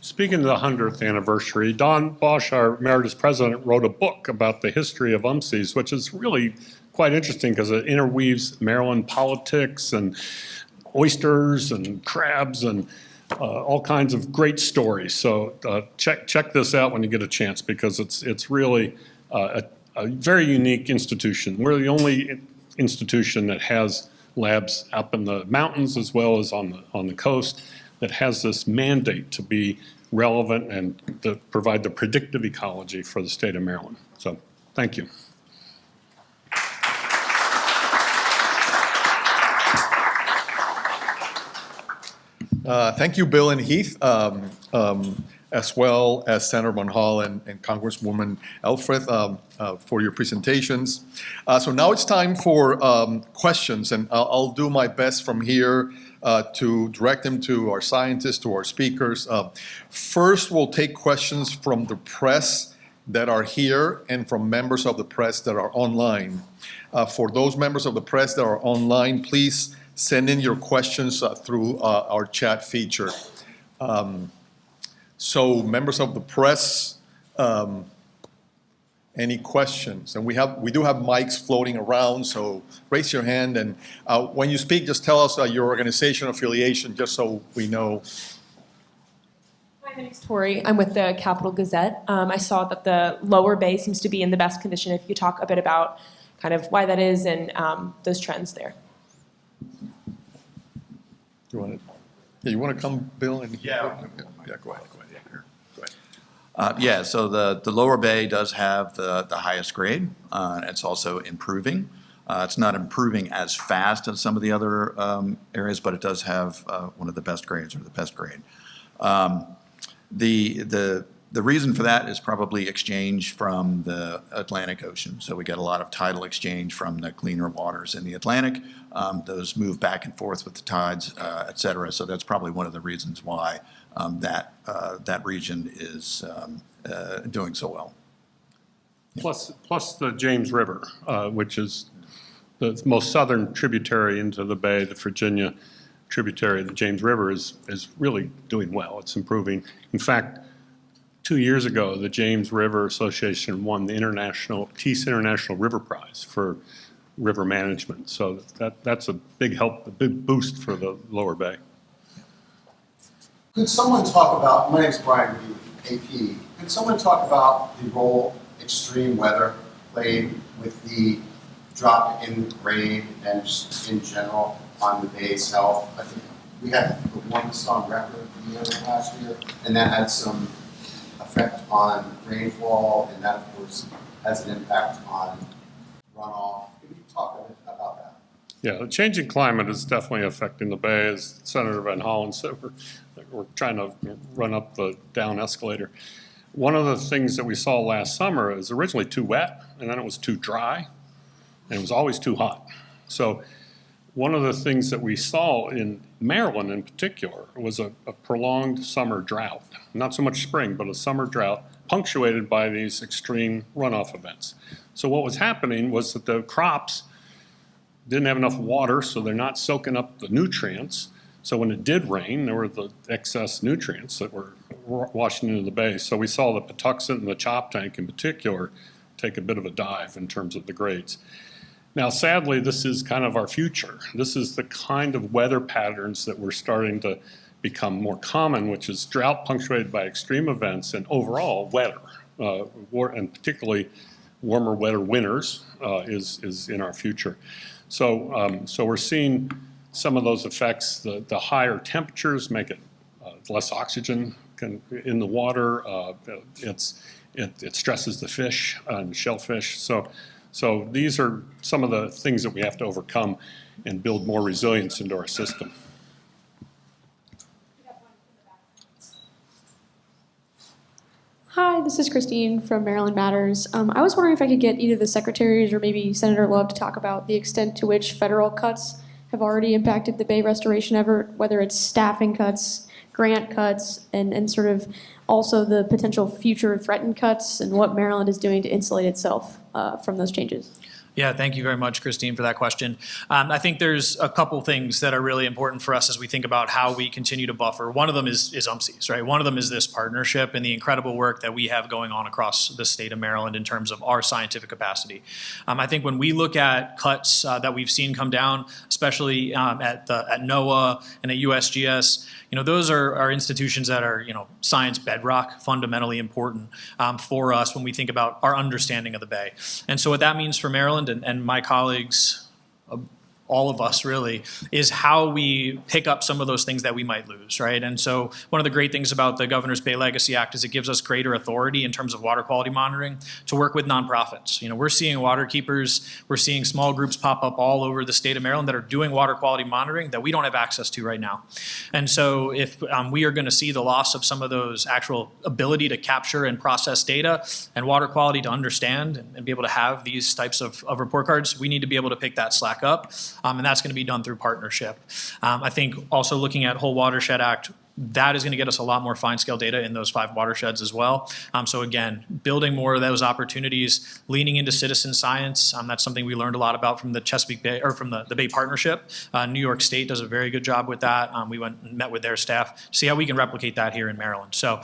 Speaking of the 100th anniversary, Don Bosch, our emeritus president, wrote a book about the history of UMCES, which is really quite interesting because it interweaves Maryland politics and oysters and crabs and all kinds of great stories. So check this out when you get a chance because it's really a very unique institution. We're the only institution that has labs up in the mountains as well as on the coast that has this mandate to be relevant and to provide the predictive ecology for the state of Maryland. So thank you. Thank you, Bill and Heath, as well as Senator Von Hall and Congresswoman Elfreth for your presentations. So now it's time for questions, and I'll do my best from here to direct them to our scientists, to our speakers. First, we'll take questions from the press that are here and from members of the press that are online. For those members of the press that are online, please send in your questions through our chat feature. So members of the press, any questions? And we do have mics floating around, so raise your hand. And when you speak, just tell us your organization affiliation, just so we know. Hi, my name's Tori. I'm with the Capital Gazette. I saw that the lower bay seems to be in the best condition. If you could talk a bit about kind of why that is and those trends there. You want to come, Bill? And Yeah. Yeah, go ahead. Yeah, so the lower bay does have the highest grade. It's also improving. It's not improving as fast as some of the other areas, but it does have one of the best grades, or the best grade. The reason for that is probably exchange from the Atlantic Ocean. So we get a lot of tidal exchange from the cleaner waters in the Atlantic. Those move back and forth with the tides, et cetera. So that's probably one of the reasons why that region is doing so well. Plus the James River, which is the most southern tributary into the bay, the Virginia tributary of the James River is really doing well. It's improving. In fact, 2 years ago, the James River Association won the Tees International River Prize for river management. So that's a big help, a big boost for the lower bay. Could someone talk about, my name is Brian Reed, AP, could someone talk about the role extreme weather played with the drop in grade and just in general on the bay's health? I think we had the warmest on record last year, and that had some effect on rainfall, and that of course has an impact on runoff. Can you talk a bit about that? Yeah, the changing climate is definitely affecting the bay, as Senator Van Hollen said. We're trying to run up the down escalator. One of the things that we saw last summer is originally too wet, and then it was too dry, and it was always too hot. So one of the things that we saw in Maryland in particular was a prolonged summer drought. Not so much spring, but a summer drought punctuated by these extreme runoff events. So what was happening was that the crops didn't have enough water, so they're not soaking up the nutrients. So when it did rain, there were the excess nutrients that were Washington to the Bay. So we saw the Patuxent and the Choptank in particular take a bit of a dive in terms of the grades. Now, sadly, this is kind of our future. This is the kind of weather patterns that we're starting to become more common, which is drought punctuated by extreme events and overall weather, and particularly warmer, wetter winters is in our future. So, so we're seeing some of those effects. The higher temperatures make it less oxygen in the water. It stresses the fish and shellfish. So these are some of the things that we have to overcome and build more resilience into our system. Hi, this is Christine from Maryland Matters. I was wondering if I could get either the secretaries or maybe Senator Love to talk about the extent to which federal cuts have already impacted the Bay restoration effort, whether it's staffing cuts, grant cuts, and sort of also the potential future threatened cuts and what Maryland is doing to insulate itself from those changes. Yeah, thank you very much, Christine, for that question. I think there's a couple things that are really important for us as we think about how we continue to buffer. One of them is UMCES, right? One of them is this partnership and the incredible work that we have going on across the state of Maryland in terms of our scientific capacity. I think when we look at cuts that we've seen come down, especially at NOAA and at USGS, those are institutions that are, science bedrock, fundamentally important for us when we think about our understanding of the Bay. And so what that means for Maryland and my colleagues, all of us really, is how we pick up some of those things that we might lose, right? And so one of the great things about the Governor's Bay Legacy Act is it gives us greater authority in terms of water quality monitoring to work with nonprofits. We're seeing water keepers, we're seeing small groups pop up all over the state of Maryland that are doing water quality monitoring that we don't have access to right now. And so if we are going to see the loss of some of those actual ability to capture and process data and water quality to understand and be able to have these types of report cards, we need to be able to pick that slack up. And that's going to be done through partnership. I think also looking at Whole Watershed Act, that is going to get us a lot more fine-scale data in those 5 watersheds as well. So again, building more of those opportunities, leaning into citizen science. That's something we learned a lot about from the Chesapeake Bay, or from the Bay Partnership. New York State does a very good job with that. We went and met with their staff to see how we can replicate that here in Maryland. So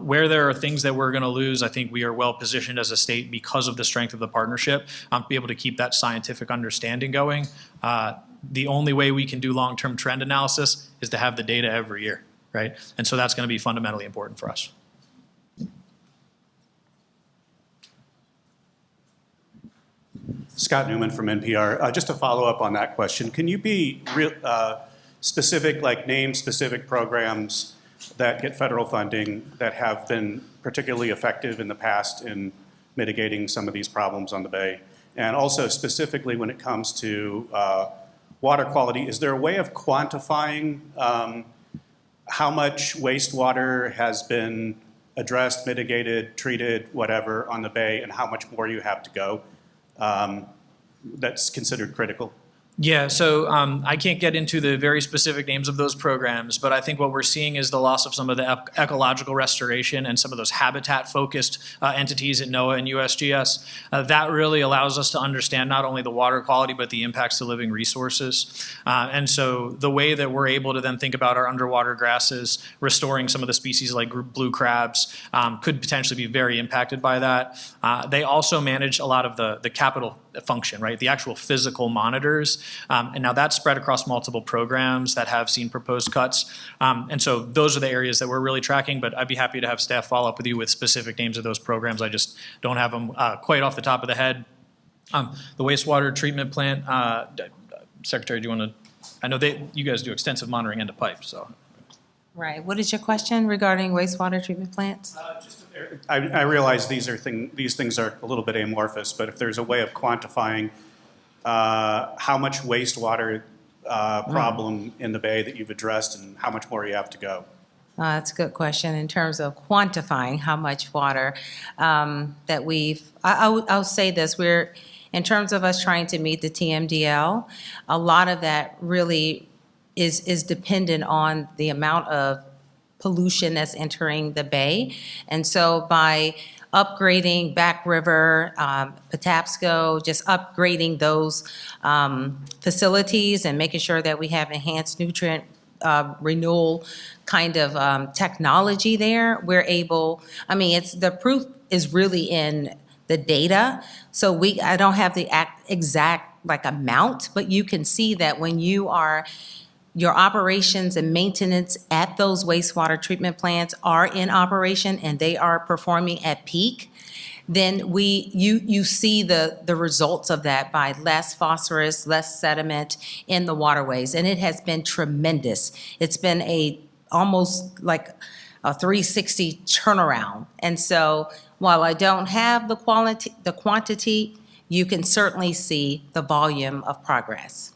where there are things that we're going to lose, I think we are well positioned as a state because of the strength of the partnership to be able to keep that scientific understanding going. The only way we can do long-term trend analysis is to have the data every year. Right? And so that's going to be fundamentally important for us. Scott Newman from NPR. Just to follow up on that question, can you be specific, like name specific programs that get federal funding that have been particularly effective in the past in mitigating some of these problems on the Bay? And also specifically when it comes to water quality, is there a way of quantifying how much wastewater has been addressed, mitigated, treated, whatever, on the Bay, and how much more you have to go that's considered critical? Yeah, so I can't get into the very specific names of those programs, but I think what we're seeing is the loss of some of the ecological restoration and some of those habitat-focused entities at NOAA and USGS. That really allows us to understand not only the water quality, but the impacts to living resources. And so the way that we're able to then think about our underwater grasses, restoring some of the species like blue crabs, could potentially be very impacted by that. They also manage a lot of the capital function, right? The actual physical monitors. And now that's spread across multiple programs that have seen proposed cuts. And so those are the areas that we're really tracking, but I'd be happy to have staff follow up with you with specific names of those programs. I just don't have them quite off the top of the head. The wastewater treatment plant, Secretary, do you want to, I know you guys do extensive monitoring end of pipe, so. Right. What is your question regarding wastewater treatment plants? I realize these things are a little bit amorphous, but if there's a way of quantifying how much wastewater problem in the Bay that you've addressed and how much more you have to go? That's a good question in terms of quantifying how much water that I'll say this, in terms of us trying to meet the TMDL, a lot of that really is dependent on the amount of pollution that's entering the Bay. And so by upgrading Back River, Patapsco, just upgrading those facilities and making sure that we have enhanced nutrient renewal kind of technology there, we're able, I mean, the proof is really in the data. So I don't have the exact like amount, but you can see that when your operations and maintenance at those wastewater treatment plants are in operation and they are performing at peak, then you see the results of that by less phosphorus, less sediment in the waterways, and it has been tremendous. It's been almost like a 360 turnaround. And so while I don't have the quantity, you can certainly see the volume of progress.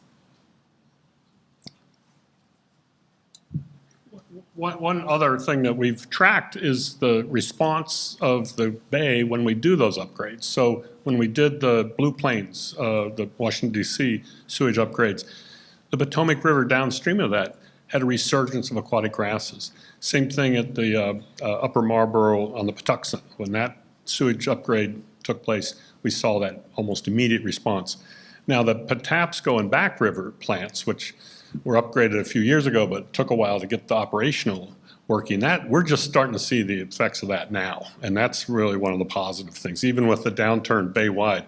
One other thing that we've tracked is the response of the bay when we do those upgrades. So when we did the Blue Plains, the Washington DC sewage upgrades, the Potomac River downstream of that had a resurgence of aquatic grasses. Same thing at the Upper Marlboro on the Patuxent. When that sewage upgrade took place, we saw that almost immediate response. Now the Patapsco and Back River plants, which were upgraded a few years ago, but it took a while to get the operational working. We're just starting to see the effects of that now, and that's really one of the positive things. Even with the downturn bay-wide,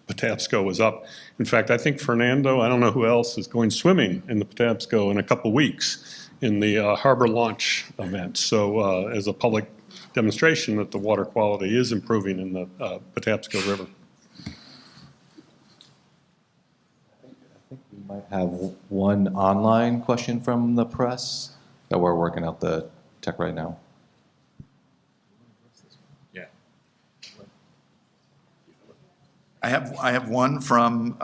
Patapsco was up. In fact, I think Fernando, I don't know who else, is going swimming in the Patapsco in a couple weeks in the harbor launch event. So as a public demonstration that the water quality is improving in the Patapsco River. We might have one online question from the press that we're working out the tech right now. Yeah. I have one from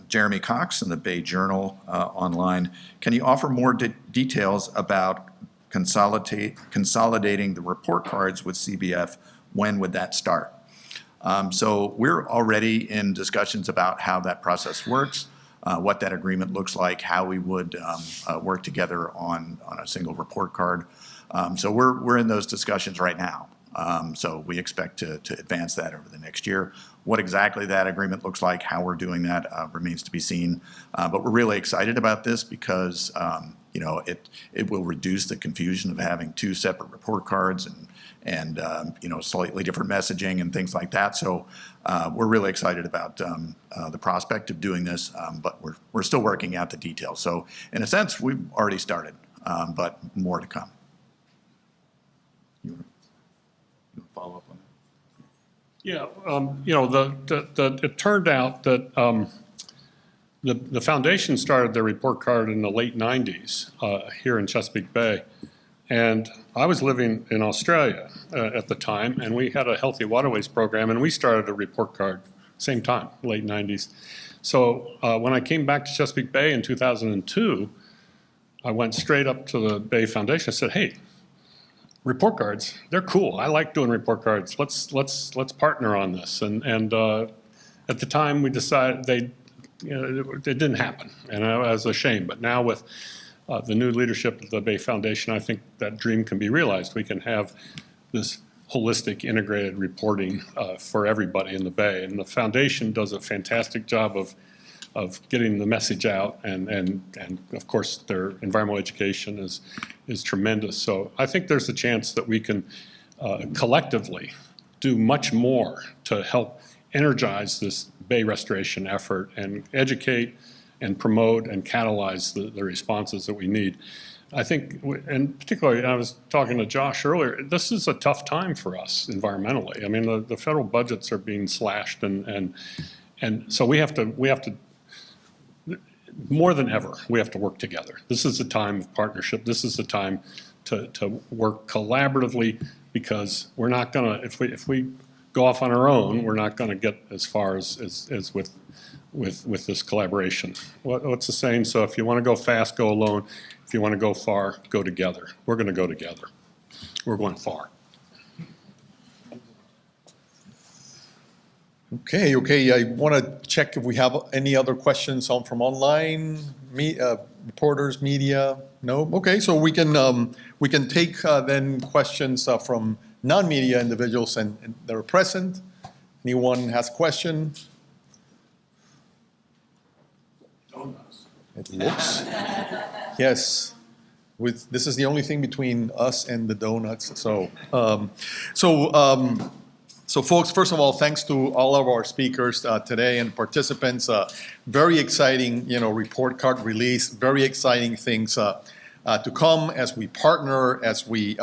Jeremy Cox in the Bay Journal online. Can you offer more details about consolidating the report cards with CBF? When would that start? So we're already in discussions about how that process works, what that agreement looks like, how we would work together on a single report card. So we're in those discussions right now. So we expect to advance that over the next year. What exactly that agreement looks like, how we're doing that remains to be seen. But we're really excited about this because you know, it will reduce the confusion of having two separate report cards and you know, slightly different messaging and things like that. So we're really excited about the prospect of doing this, but we're still working out the details. So in a sense, we've already started, but more to come. You want to follow up on that? Yeah, you know, it turned out that the foundation started their report card in the late 90s here in Chesapeake Bay. And I was living in Australia at the time, and we had a healthy waterways program, and we started a report card same time, late 90s. So when I came back to Chesapeake Bay in 2002, I went straight up to the Bay Foundation. I said, hey, report cards, they're cool. I like doing report cards. Let's partner on this. And at the time we decided it didn't happen, and it was a shame. But now with the new leadership of the Bay Foundation, I think that dream can be realized. We can have this holistic, integrated reporting for everybody in the Bay. And the foundation does a fantastic job of getting the message out, and of course their environmental education is tremendous. So I think there's a chance that we can collectively do much more to help energize this Bay restoration effort and educate and promote and catalyze the responses that we need. I think, and particularly, I was talking to Josh earlier, this is a tough time for us environmentally. I mean, the federal budgets are being slashed, and so we have to, more than ever, we have to work together. This is a time of partnership. This is a time to work collaboratively, because we're not gonna, if we go off on our own, we're not gonna get as far as with this collaboration. What's the saying? So if you want to go fast, go alone. If you want to go far, go together. We're going to go together. We're going far. Okay. I want to check if we have any other questions from online, reporters, media. No? Okay, so we can take then questions from non-media individuals and that are present. Anyone has a question? It looks. Yes. This is the only thing between us and the donuts. So folks, first of all, thanks to all of our speakers today and participants. Very exciting, report card release. Very exciting things to come as we partner, as we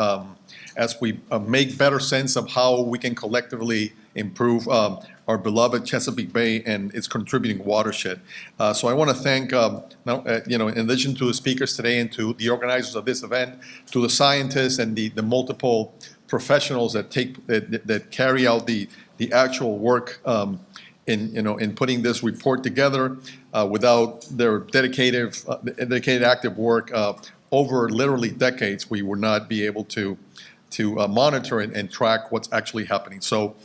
make better sense of how we can collectively improve our beloved Chesapeake Bay and its contributing watershed. So I want to thank, in addition to the speakers today and to the organizers of this event, to the scientists and the multiple professionals that carry out the actual work in putting this report together. Without their dedicated active work over literally decades, we would not be able to monitor and track what's actually happening. So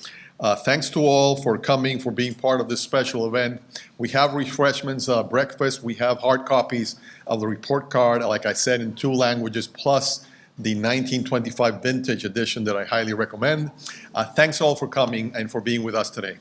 thanks to all for coming, for being part of this special event. We have refreshments, breakfast. We have hard copies of the report card, like I said, in 2 languages, plus the 1925 vintage edition that I highly recommend. Thanks all for coming and for being with us today.